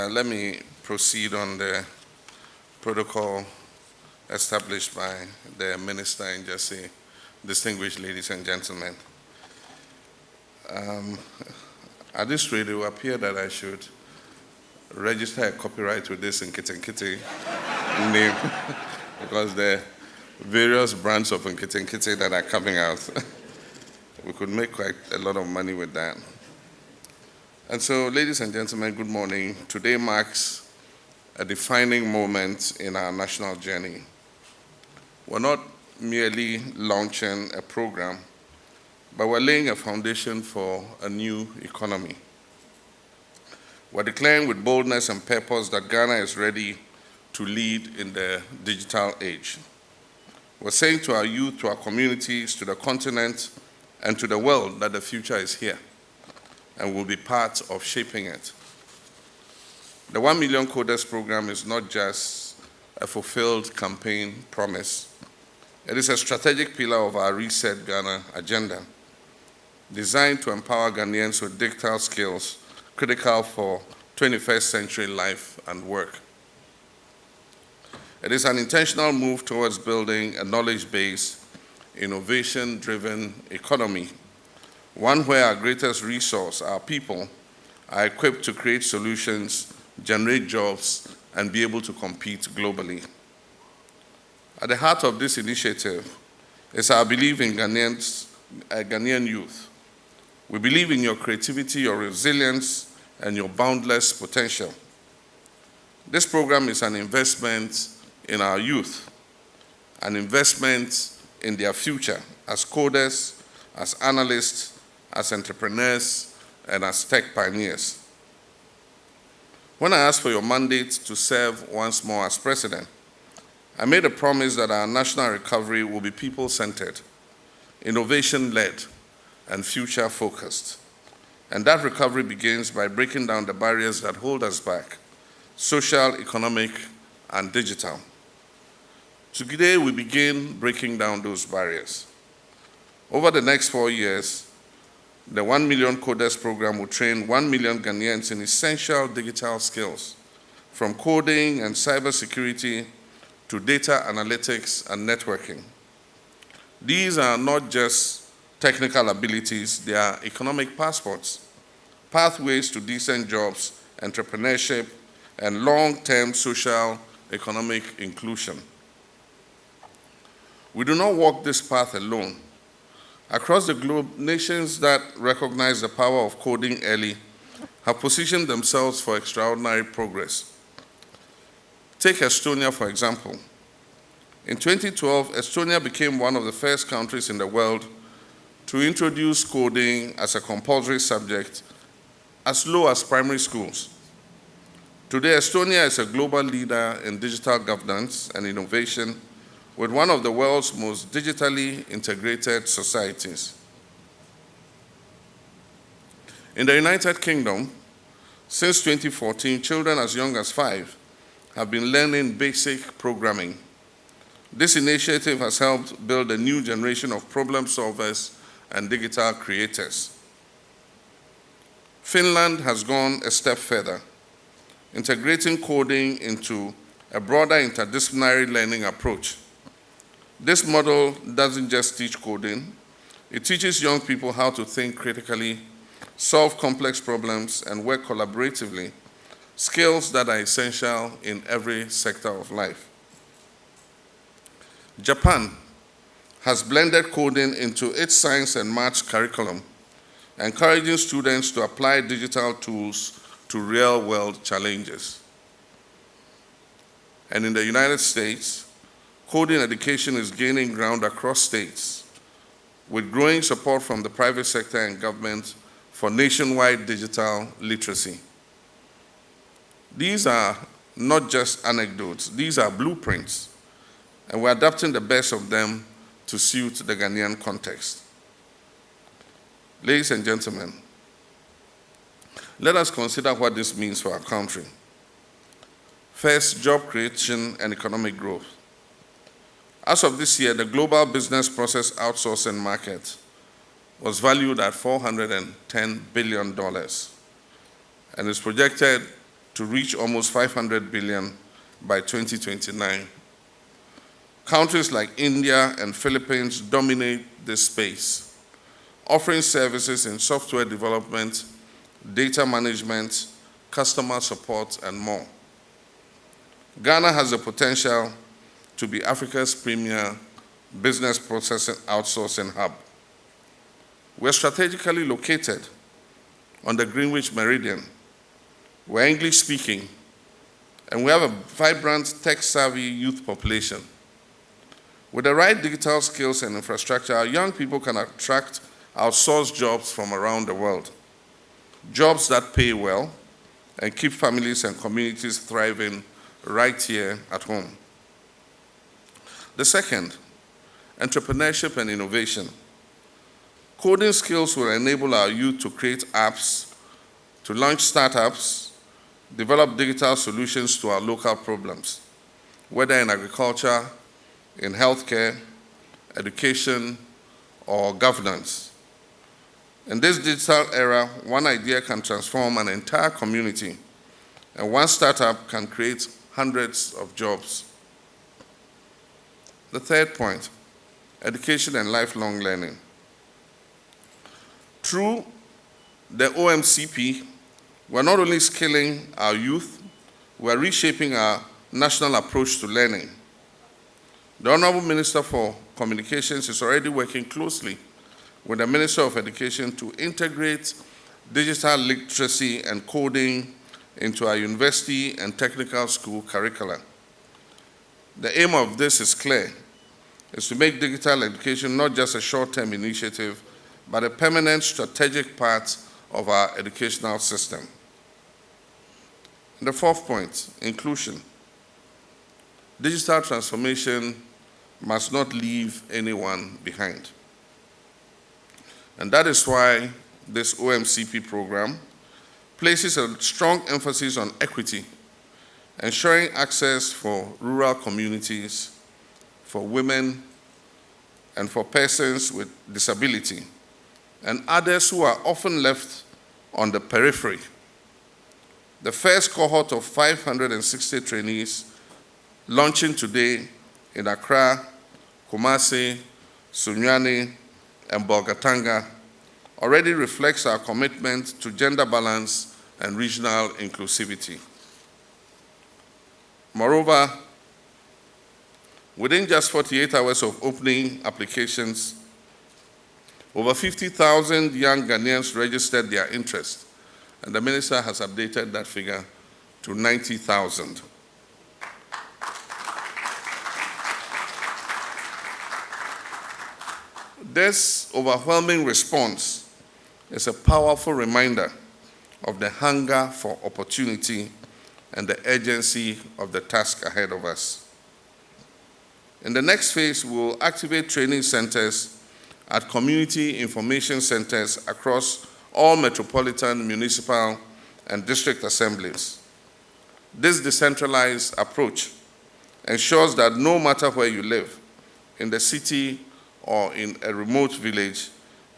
Let me proceed on the protocol established by the minister and just say, distinguished ladies and gentlemen. At this rate, it will appear that I should register a copyright with this Nkiti name because the various brands of Nkiti that are coming out, we could make quite a lot of money with that. And so, ladies and gentlemen, good morning. Today marks a defining moment in our national journey. We're not merely launching a program, but we're laying a foundation for a new economy. We're declaring with boldness and purpose that Ghana is ready to lead in the digital age. We're saying to our youth, to our communities, to the continent, and to the world that the future is here and will be part of shaping it. The 1 million coders program is not just a fulfilled campaign promise. It is a strategic pillar of our Reset Ghana agenda, designed to empower Ghanaians with digital skills critical for 21st century life and work. It is an intentional move towards building a knowledge-based, innovation-driven economy, one where our greatest resource, our people, are equipped to create solutions, generate jobs, and be able to compete globally. At the heart of this initiative is our belief in Ghanaian youth. We believe in your creativity, your resilience, and your boundless potential. This program is an investment in our youth, an investment in their future as coders, as analysts, as entrepreneurs, and as tech pioneers. When I asked for your mandate to serve once more as president, I made a promise that our national recovery will be people-centered, innovation-led, and future-focused. And that recovery begins by breaking down the barriers that hold us back, social, economic, and digital. Today, we begin breaking down those barriers. Over the next 4 years, the 1 million coders program will train 1 million Ghanaians in essential digital skills, from coding and cybersecurity to data analytics and networking. These are not just technical abilities, they are economic passports, pathways to decent jobs, entrepreneurship, and long-term social economic inclusion. We do not walk this path alone. Across the globe, nations that recognize the power of coding early have positioned themselves for extraordinary progress. Take Estonia, for example. In 2012, Estonia became one of the first countries in the world to introduce coding as a compulsory subject as low as primary schools. Today, Estonia is a global leader in digital governance and innovation, with one of the world's most digitally integrated societies. In the United Kingdom, since 2014, children as young as 5 have been learning basic programming. This initiative has helped build a new generation of problem solvers and digital creators. Finland has gone a step further, integrating coding into a broader interdisciplinary learning approach. This model doesn't just teach coding, it teaches young people how to think critically, solve complex problems, and work collaboratively, skills that are essential in every sector of life. Japan has blended coding into its science and maths curriculum, encouraging students to apply digital tools to real-world challenges. And in the United States, coding education is gaining ground across states, with growing support from the private sector and government for nationwide digital literacy. These are not just anecdotes, these are blueprints, and we're adapting the best of them to suit the Ghanaian context. Ladies and gentlemen, let us consider what this means for our country. First, job creation and economic growth. As of this year, the global business process outsourcing market was valued at $410 billion and is projected to reach almost 500 billion by 2029. Countries like India and Philippines dominate this space, offering services in software development, data management, customer support, and more. Ghana has the potential to be Africa's premier business processing outsourcing hub. We're strategically located on the Greenwich Meridian. We're English-speaking, and we have a vibrant, tech-savvy youth population. With the right digital skills and infrastructure, our young people can attract outsourced jobs from around the world, jobs that pay well and keep families and communities thriving right here at home. The second, entrepreneurship and innovation. Coding skills will enable our youth to create apps, to launch startups, develop digital solutions to our local problems, whether in agriculture, in healthcare, education, or governance. In this digital era, one idea can transform an entire community, and one startup can create hundreds of jobs. The third point, education and lifelong learning. Through the OMCP, we're not only skilling our youth, we're reshaping our national approach to learning. The Honorable Minister for Communications is already working closely with the Minister of Education to integrate digital literacy and coding into our university and technical school curricula. The aim of this is clear, is to make digital education not just a short-term initiative, but a permanent strategic part of our educational system. And the fourth point, inclusion. Digital transformation must not leave anyone behind. And that is why this OMCP program places a strong emphasis on equity, ensuring access for rural communities, for women, and for persons with disability, and others who are often left on the periphery. The first cohort of 560 trainees launching today in Accra, Kumasi, Sunyani, and Bolgatanga already reflects our commitment to gender balance and regional inclusivity. Moreover, within just 48 hours of opening applications, over 50,000 young Ghanaians registered their interest, and the Minister has updated that figure to 90,000. This overwhelming response is a powerful reminder of the hunger for opportunity and the urgency of the task ahead of us. In the next phase, we will activate training centers at community information centers across all metropolitan, municipal, and district assemblies. This decentralized approach ensures that no matter where you live, in the city or in a remote village,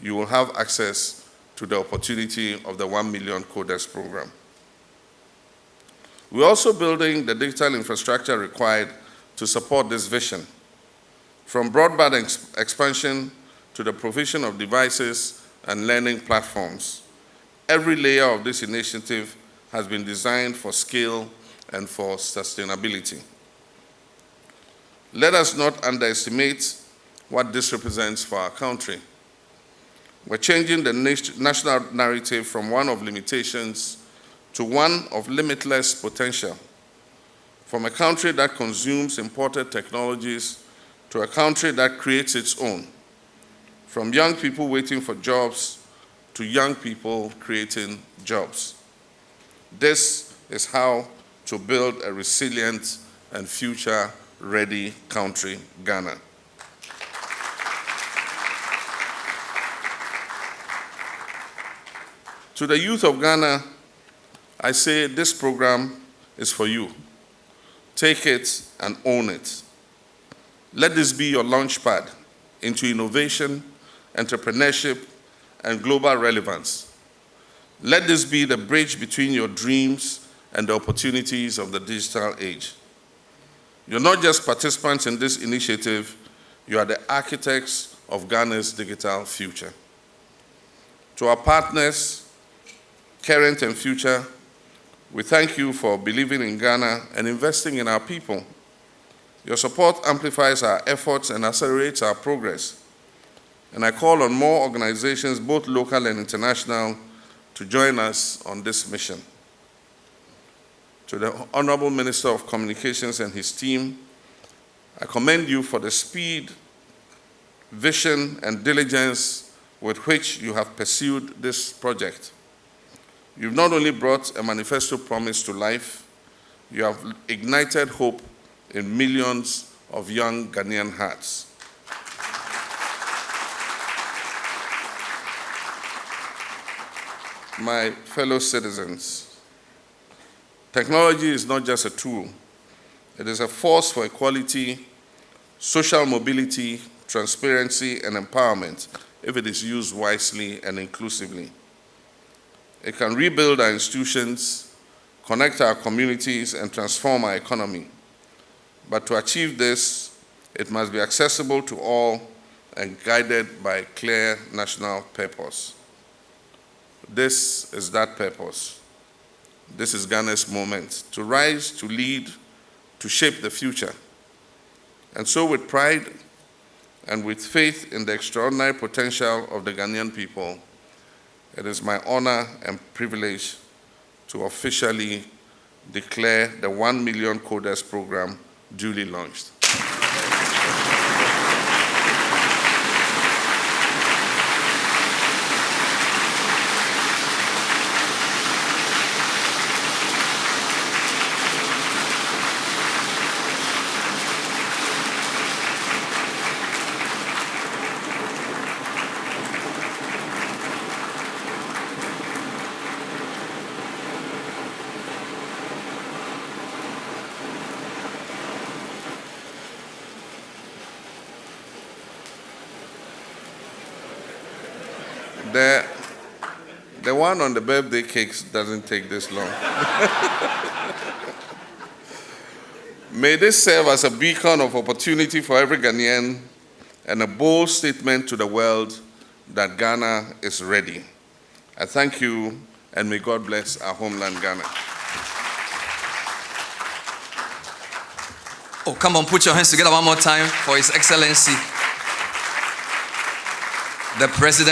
you will have access to the opportunity of the 1 Million Coders program. We're also building the digital infrastructure required to support this vision, from broadband expansion to the provision of devices and learning platforms. Every layer of this initiative has been designed for scale and for sustainability. Let us not underestimate what this represents for our country. We're changing the national narrative from one of limitations to one of limitless potential. From a country that consumes imported technologies to a country that creates its own. From young people waiting for jobs to young people creating jobs. This is how to build a resilient and future-ready country, Ghana. To the youth of Ghana, I say this program is for you. Take it and own it. Let this be your launchpad into innovation, entrepreneurship, and global relevance. Let this be the bridge between your dreams and the opportunities of the digital age. You're not just participants in this initiative, you are the architects of Ghana's digital future. To our partners, current and future, we thank you for believing in Ghana and investing in our people. Your support amplifies our efforts and accelerates our progress. And I call on more organizations, both local and international, to join us on this mission. To the Honorable Minister of Communications and his team, I commend you for the speed, vision, and diligence with which you have pursued this project. You've not only brought a manifesto promise to life, you have ignited hope in millions of young Ghanaian hearts. My fellow citizens, technology is not just a tool. It is a force for equality, social mobility, transparency, and empowerment if it is used wisely and inclusively. It can rebuild our institutions, connect our communities, and transform our economy. But to achieve this, it must be accessible to all and guided by clear national purpose. This is that purpose. This is Ghana's moment to rise, to lead, to shape the future. And so with pride and with faith in the extraordinary potential of the Ghanaian people, it is my honor and privilege to officially declare the 1 Million Coders program duly launched. The one on the birthday cakes doesn't take this long. May this serve as a beacon of opportunity for every Ghanaian and a bold statement to the world that Ghana is ready. I thank you, and may God bless our homeland, Ghana. Oh, come on, put your hands together one more time for His Excellency, the President